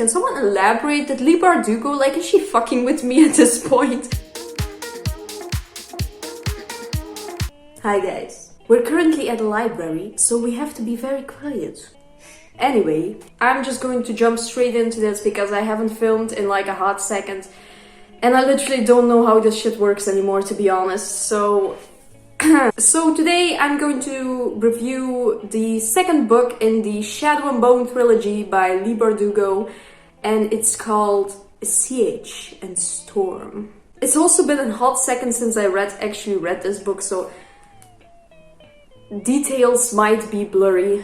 Can someone elaborate? Did Lee Bardugo, like, is she fucking with me at this point? Hi guys. We're currently at a library, so we have to be very quiet. Anyway, I'm just going to jump straight into this because I haven't filmed in like a hot second. And I literally don't know how this shit works anymore, to be honest. So today I'm going to review the second book in the Shadow and Bone trilogy by Lee Bardugo, and it's called Siege and Storm. It's also been a hot second since I actually read this book, so details might be blurry.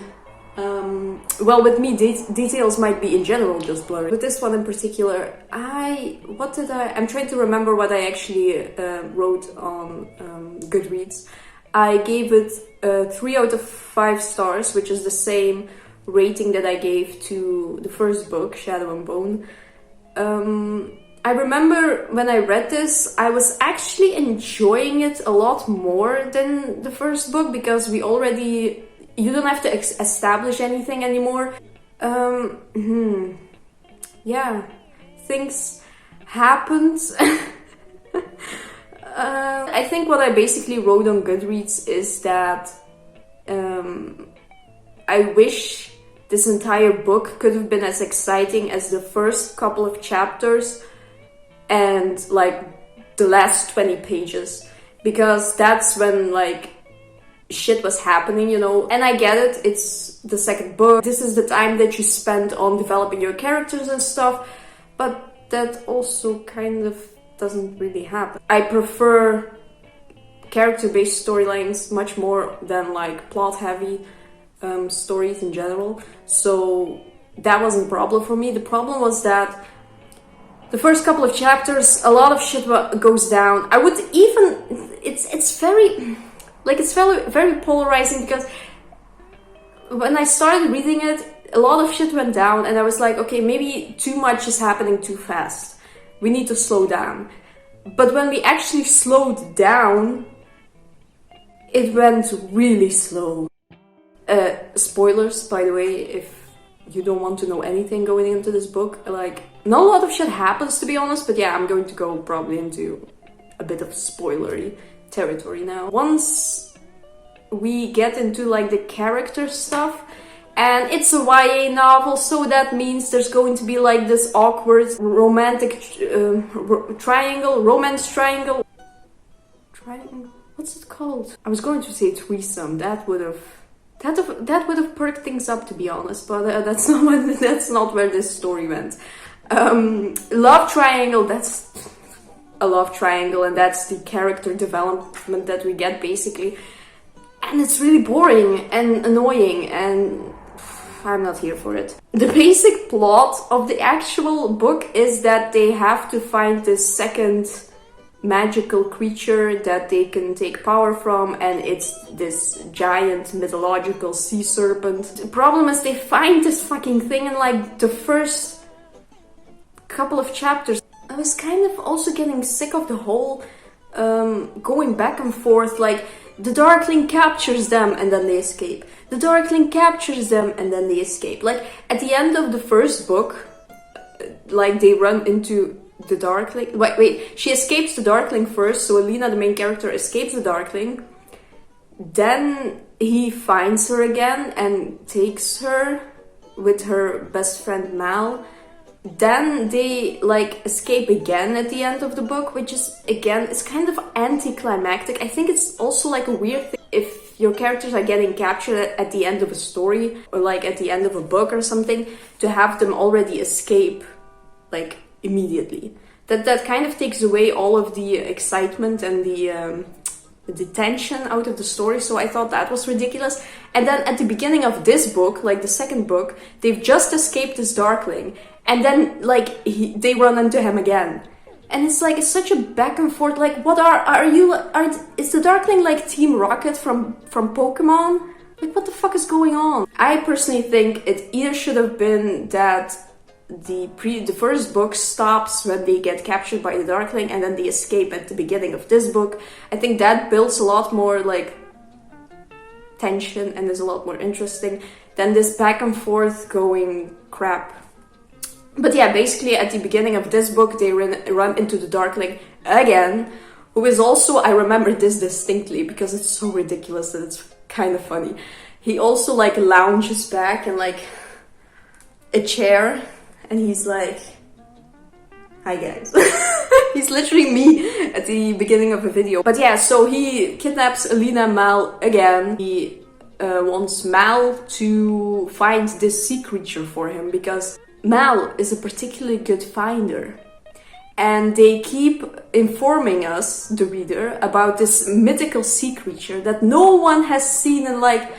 Well, with me, details might be in general just blurry. With this one in particular, I'm trying to remember what I actually wrote on Goodreads. I gave it 3 out of 5 stars, which is the same rating that I gave to the first book, Shadow and Bone. I remember when I read this, I was actually enjoying it a lot more than the first book because you don't have to establish anything anymore. Yeah, things happened. I think what I basically wrote on Goodreads is that I wish this entire book could have been as exciting as the first couple of chapters and like the last 20 pages, because that's when like shit was happening, you know. And I get it, it's the second book, this is the time that you spend on developing your characters and stuff, but that also kind of doesn't really happen. I prefer character-based storylines much more than like plot-heavy stories in general, so that wasn't a problem for me. The problem was that the first couple of chapters, a lot of shit goes down. I would even, it's very, like, it's very polarizing, because when I started reading it, a lot of shit went down and I was like, okay, maybe too much is happening too fast. We need to slow down. But when we actually slowed down, it went really slow. Spoilers, by the way, if you don't want to know anything going into this book. Like, not a lot of shit happens, to be honest, but yeah, I'm going to go probably into a bit of spoilery territory now. Once we get into like the character stuff, and it's a YA novel, so that means there's going to be like this awkward romantic romance triangle. What's it called? I was going to say threesome. That would have perked things up, to be honest, but that's not where this story went. Love triangle, that's a love triangle, and that's the character development that we get basically, and it's really boring and annoying, and I'm not here for it. The basic plot of the actual book is that they have to find this second magical creature that they can take power from, and it's this giant mythological sea serpent. The problem is they find this fucking thing in like the first couple of chapters. I was kind of also getting sick of the whole going back and forth, like the Darkling captures them and then they escape. The Darkling captures them and then they escape. Like at the end of the first book, like they run into the Darkling. Wait, she escapes the Darkling first, so Alina, the main character, escapes the Darkling. Then he finds her again and takes her with her best friend Mal. Then they like escape again at the end of the book, which is again, it's kind of anticlimactic. I think it's also like a weird thing if your characters are getting captured at the end of a story or like at the end of a book or something, to have them already escape like immediately. That kind of takes away all of the excitement and the tension out of the story, so I thought that was ridiculous. And then at the beginning of this book, like the second book, they've just escaped this Darkling, and then like they run into him again, and it's like it's such a back and forth. Like, what is the Darkling like Team Rocket from Pokemon? Like, what the fuck is going on? I personally think it either should have been that the first book stops when they get captured by the Darkling and then they escape at the beginning of this book. I think that builds a lot more like tension and is a lot more interesting than this back and forth going crap. But yeah, basically at the beginning of this book, they run into the Darkling again, who is also, I remember this distinctly because it's so ridiculous that it's kind of funny. He also like lounges back in like a chair and he's like, hi guys. He's literally me at the beginning of a video. But yeah, so he kidnaps Alina Mal again. He wants Mal to find this sea creature for him because Mal is a particularly good finder. And they keep informing us, the reader, about this mythical sea creature that no one has seen in like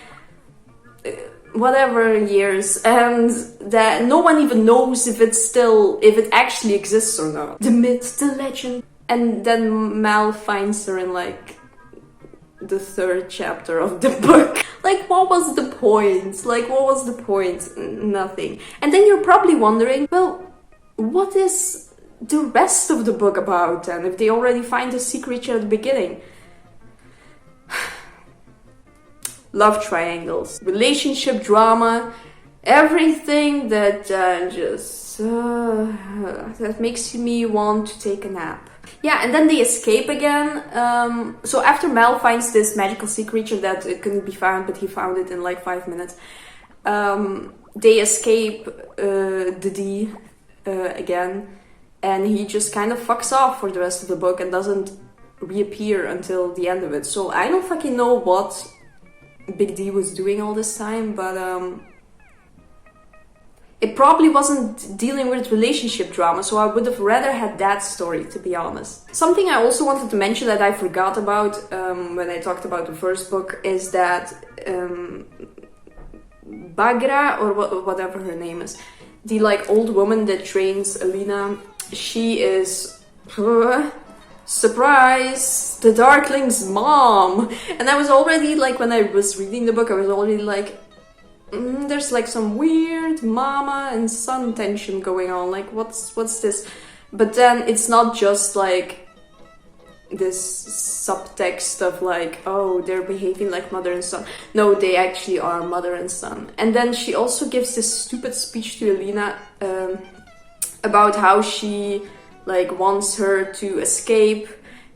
whatever years, and that no one even knows if it actually exists or not. The myth, the legend. And then Mal finds her in like the 3rd chapter of the book. Like, what was the point? Like, what was the point? Nothing. And then you're probably wondering, well, what is the rest of the book about then, if they already find the sea creature at the beginning? Love triangles, relationship drama, everything that that makes me want to take a nap. Yeah, and then they escape again. So after Mal finds this magical sea creature that it couldn't be found, but he found it in like 5 minutes, they escape the D again. And he just kind of fucks off for the rest of the book and doesn't reappear until the end of it. So I don't fucking know what Big D was doing all this time, but it probably wasn't dealing with relationship drama, so I would have rather had that story, to be honest. Something I also wanted to mention that I forgot about when I talked about the first book is that Bagra, or whatever her name is, the like old woman that trains Alina, she is, surprise, the Darkling's mom. And I was already like, when I was reading the book, I was already like, there's like some weird mama and son tension going on. Like, what's this? But then it's not just like this subtext of like, oh, they're behaving like mother and son. No, they actually are mother and son. And then she also gives this stupid speech to Alina about how she like wants her to escape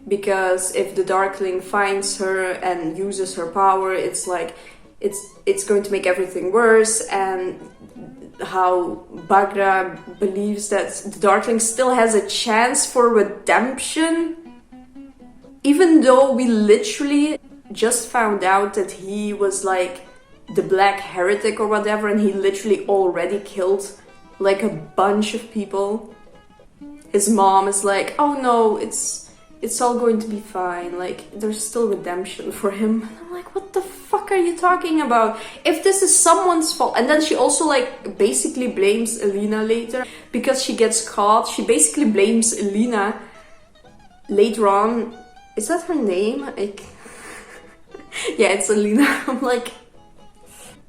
because if the Darkling finds her and uses her power, it's like it's going to make everything worse, and how Bagra believes that the Darkling still has a chance for redemption, even though we literally just found out that he was like the Black Heretic or whatever, and he literally already killed like a bunch of people. His mom is like, oh no, it's all going to be fine, like there's still redemption for him. And I'm like, what the fuck are you talking about? If this is someone's fault. And then she also like basically blames Alina later because she gets caught. She basically blames Alina later on. Is that her name? Like yeah, it's Alina. I'm like,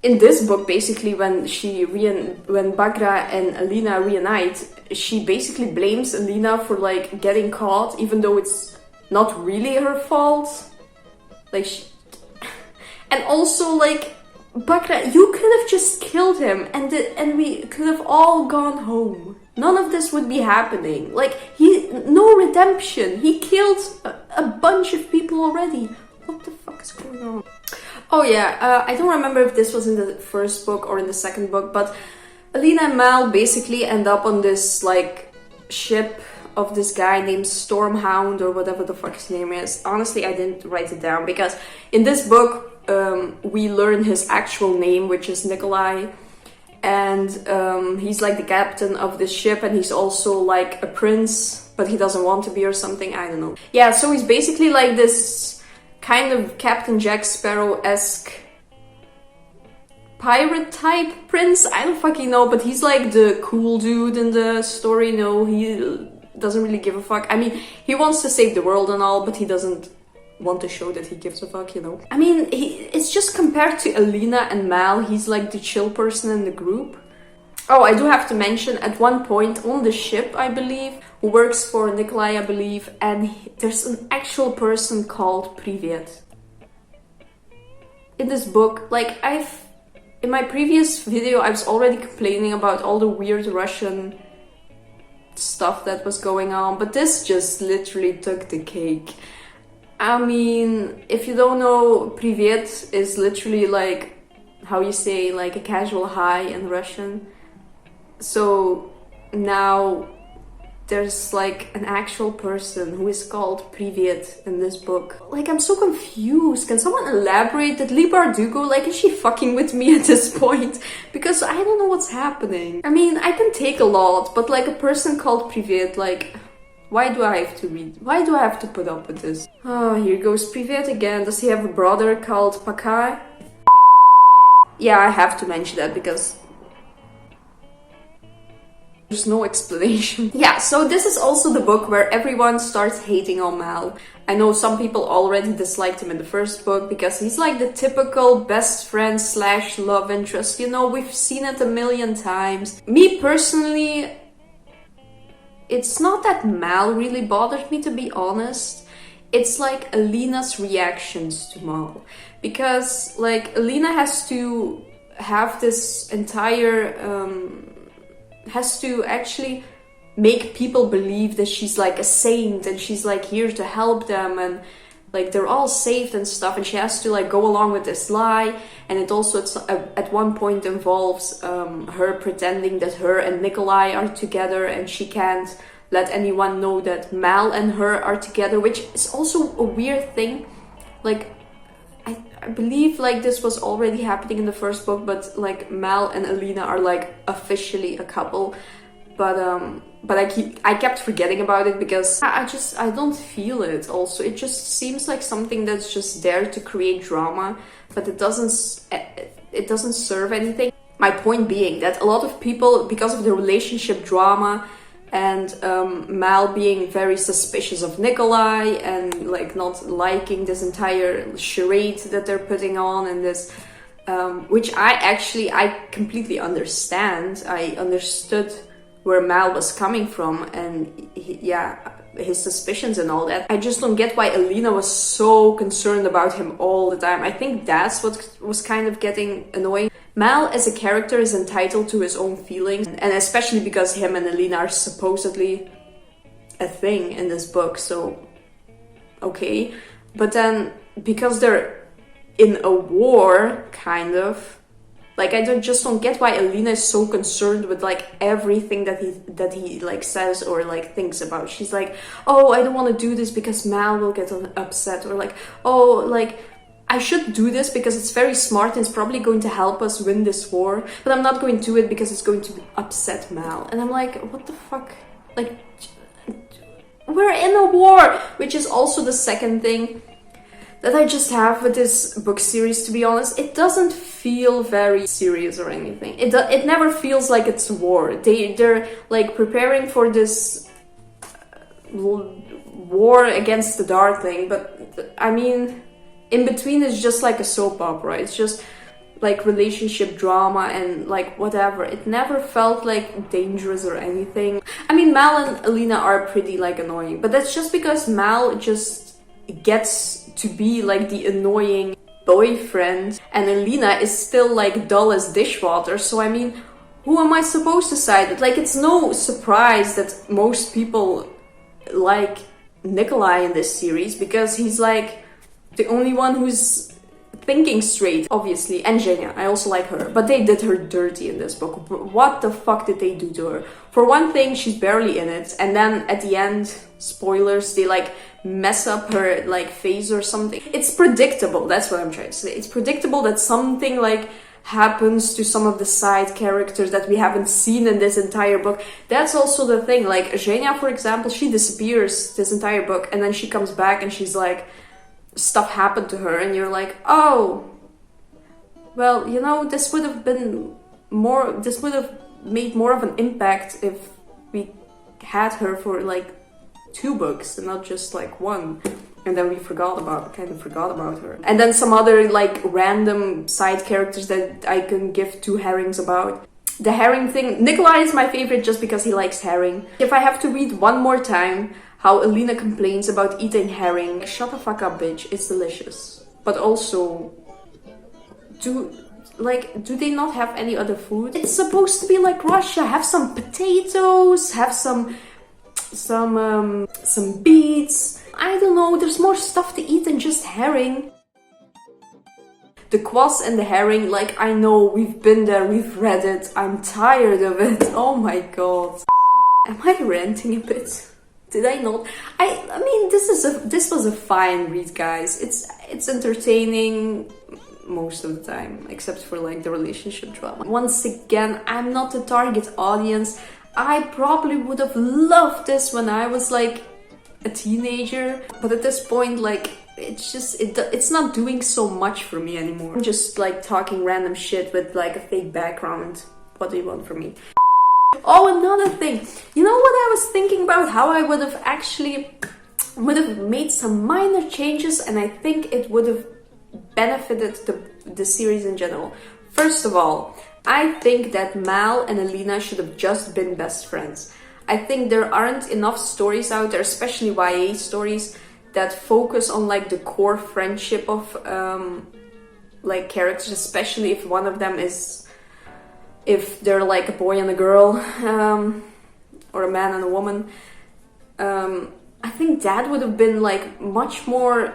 in this book, basically, when Bagra and Alina reunite, she basically blames Alina for like getting caught, even though it's not really her fault. Like, and also like, Bagra, you could have just killed him, and we could have all gone home. None of this would be happening. Like, no redemption. He killed a bunch of people already. What the fuck is going on? Oh yeah, I don't remember if this was in the first book or in the second book, but Alina and Mal basically end up on this like ship of this guy named Stormhound or whatever the fuck his name is. Honestly, I didn't write it down because in this book we learn his actual name, which is Nikolai, and he's like the captain of this ship, and he's also like a prince, but he doesn't want to be or something, I don't know. Yeah, so he's basically like this kind of Captain Jack Sparrow-esque pirate type prince. I don't fucking know, but he's like the cool dude in the story. No, he doesn't really give a fuck. I mean, he wants to save the world and all, but he doesn't want to show that he gives a fuck, you know. I mean, it's just compared to Alina and Mal, he's like the chill person in the group. Oh, I do have to mention, at one point on the ship, I believe, who works for Nikolai, I believe, and there's an actual person called Privyet. In this book, like, in my previous video, I was already complaining about all the weird Russian stuff that was going on, but this just literally took the cake. I mean, if you don't know, Privet is literally like how you say like a casual hi in Russian. So now there's like an actual person who is called Privet in this book. Like, I'm so confused. Can someone elaborate? Did Leigh Bardugo, like, is she fucking with me at this point? Because I don't know what's happening. I mean, I can take a lot, but like a person called Privet, like, why do I have to read? Why do I have to put up with this? Oh, here goes Privet again. Does he have a brother called Pakar? Yeah, I have to mention that because there's no explanation. Yeah, so this is also the book where everyone starts hating on Mal. I know some people already disliked him in the first book because he's like the typical best friend slash love interest. You know, we've seen it a million times. Me personally, it's not that Mal really bothered me, to be honest. It's like Alina's reactions to Mal. Because like Alina has to have this entire has to actually make people believe that she's like a saint and she's like here to help them and like they're all saved and stuff, and she has to like go along with this lie. And it also at one point involves her pretending that her and Nikolai are together and she can't let anyone know that Mal and her are together, which is also a weird thing. Like I believe like this was already happening in the first book, but like Mal and Alina are like officially a couple. But I kept forgetting about it because I don't feel it. Also, it just seems like something that's just there to create drama, but it doesn't serve anything. My point being that a lot of people, because of the relationship drama and Mal being very suspicious of Nikolai and like not liking this entire charade that they're putting on, and this which I completely understand. I understood where Mal was coming from and his suspicions and all that. I just don't get why Alina was so concerned about him all the time. I think that's what was kind of getting annoying. Mal as a character is entitled to his own feelings, and especially because him and Alina are supposedly a thing in this book, so okay. But then because they're in a war, kind of, like I just don't get why Alina is so concerned with like everything that he like says or like thinks about. She's like, oh, I don't want to do this because Mal will get upset, or like, oh, like I should do this because it's very smart and it's probably going to help us win this war, but I'm not going to do it because it's going to upset Mal. And I'm like, what the fuck? Like, we're in a war, which is also the second thing that I just have with this book series, to be honest. It doesn't feel very serious or anything. It never feels like it's a war. They're like preparing for this war against the Darkling, but I mean, in between it's just like a soap opera. It's just like relationship drama and like whatever. It never felt like dangerous or anything. I mean, Mal and Alina are pretty like annoying, but that's just because Mal just gets to be like the annoying boyfriend and Alina is still like dull as dishwater. So I mean, who am I supposed to side with? Like, it's no surprise that most people like Nikolai in this series because he's like the only one who's thinking straight, obviously. And Zhenya, I also like her, but they did her dirty in this book. What the fuck did they do to her? For one thing, she's barely in it, and then at the end, spoilers, they like mess up her like face or something. It's predictable, that's what I'm trying to say. It's predictable that something like happens to some of the side characters that we haven't seen in this entire book. That's also the thing. Like Zhenya, for example, she disappears this entire book and then she comes back and she's like, stuff happened to her, and you're like, oh, well, you know, this would have made more of an impact if we had her for like 2 books and not just like 1. And then we kind of forgot about her. And then some other like random side characters that I can give 2 herrings about. The herring thing, Nikolai is my favorite just because he likes herring. If I have to read one more time how Alina complains about eating herring, shut the fuck up, bitch, it's delicious. But also, like, do they not have any other food? It's supposed to be like Russia. Have some potatoes, have some beets. I don't know, there's more stuff to eat than just herring. The kwas and the herring, like, I know, we've been there, we've read it, I'm tired of it. Oh my god. Am I ranting a bit? Did I not? I mean, this was a fine read, guys. It's entertaining most of the time, except for like the relationship drama. Once again, I'm not the target audience. I probably would have loved this when I was like a teenager, but at this point, like, it's not doing so much for me anymore. I'm just like talking random shit with like a fake background. What do you want from me? Oh, another thing. You know what I was thinking about? How I would have made some minor changes, and I think it would have benefited the series in general. First of all, I think that Mal and Alina should have just been best friends. I think there aren't enough stories out there, especially YA stories, that focus on like the core friendship of like characters, especially if one of them is, if they're like a boy and a girl, or a man and a woman. I think that would have been like much more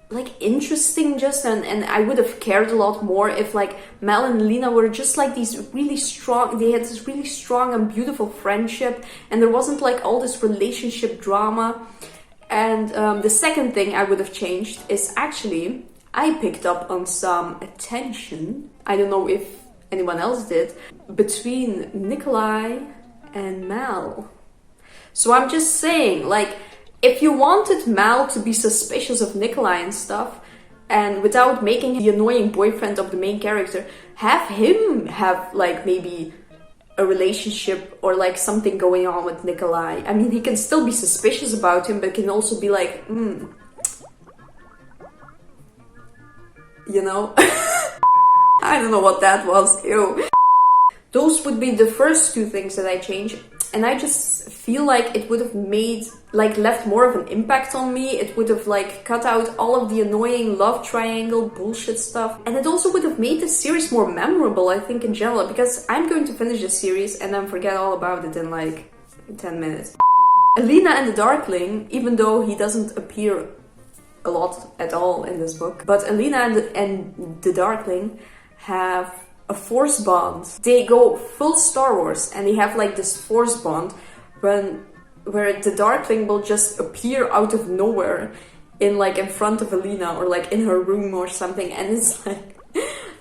like interesting, just, and I would have cared a lot more if like Mel and Lena were just like these really strong, they had this really strong and beautiful friendship, and there wasn't like all this relationship drama. And the second thing I would have changed is actually I picked up on some attention, I don't know if anyone else did, between Nikolai and Mal. So I'm just saying, like, if you wanted Mal to be suspicious of Nikolai and stuff, and without making the annoying boyfriend of the main character, have him have like maybe a relationship or like something going on with Nikolai. I mean, he can still be suspicious about him, but can also be like, you know? I don't know what that was, ew. Those would be the first two things that I change, and I just feel like it would have made, like, left more of an impact on me. It would have like cut out all of the annoying love triangle bullshit stuff, and it also would have made the series more memorable, I think, in general, because I'm going to finish the series and then forget all about it in like 10 minutes. Alina and the Darkling, even though he doesn't appear a lot at all in this book, but Alina and the Darkling have a force bond. They go full Star Wars, and they have like this force bond where the Darkling will just appear out of nowhere in front of Alina, or like in her room or something, and it's like,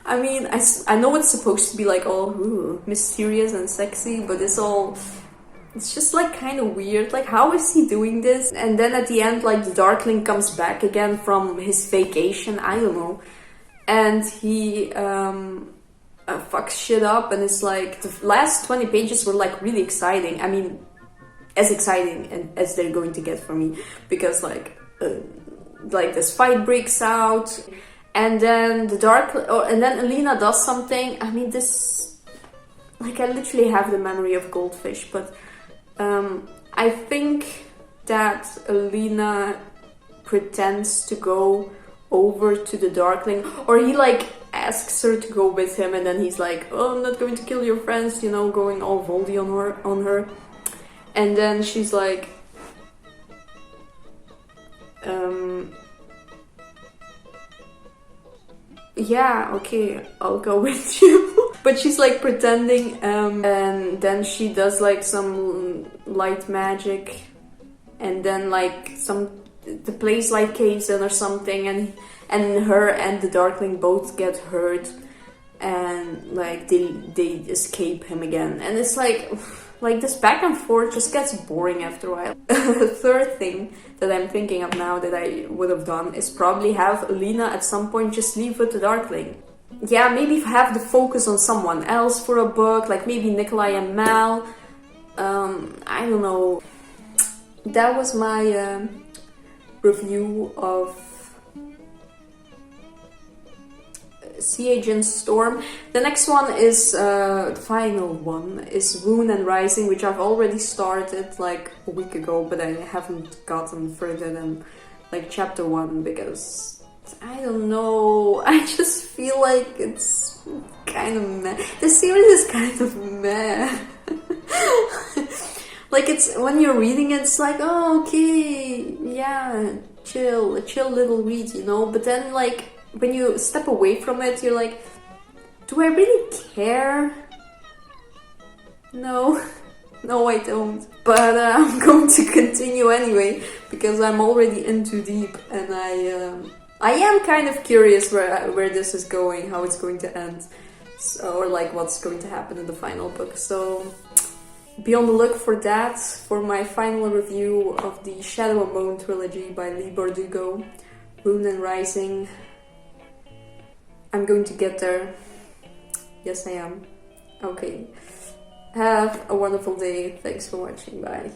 I mean, I know it's supposed to be like all mysterious and sexy, but it's just like kind of weird. Like, how is he doing this? And then at the end, like, the Darkling comes back again from his vacation, I don't know, and he fucks shit up, and it's like the last 20 pages were like really exciting. I mean, as exciting as they're going to get for me, because like this fight breaks out, and then and then Alina does something. I mean, this, like, I literally have the memory of goldfish, but I think that Alina pretends to go over to the Darkling, or he like asks her to go with him, and then he's like, oh, I'm not going to kill your friends, you know, going all Voldy on her. And then she's like, yeah, okay, I'll go with you. But she's like pretending, and then she does like some light magic, and then like the place like caves in or something, and her and the Darkling both get hurt, and like they escape him again, and it's like this back and forth just gets boring after a while. The third thing that I'm thinking of now that I would have done is probably have Alina at some point just leave with the Darkling. Yeah, maybe have the focus on someone else for a book, like maybe Nikolai and Mal. I don't know. That was my review of Sea Agent Storm. The next one is, the final one, is Rune and Rising, which I've already started like a week ago, but I haven't gotten further than like chapter 1, because I don't know. I just feel like it's kind of meh. The series is kind of meh. Like, it's when you're reading it, it's like, oh, okay, yeah, chill, a chill little read, you know. But then, like, when you step away from it, you're like, do I really care? No, no, I don't. But I'm going to continue anyway because I'm already in too deep, and I am kind of curious where this is going, how it's going to end, so, or like what's going to happen in the final book. So be on the look for that, for my final review of the Shadow and Bone trilogy by Leigh Bardugo, Moon and Rising. I'm going to get there. Yes, I am. Okay. Have a wonderful day. Thanks for watching. Bye.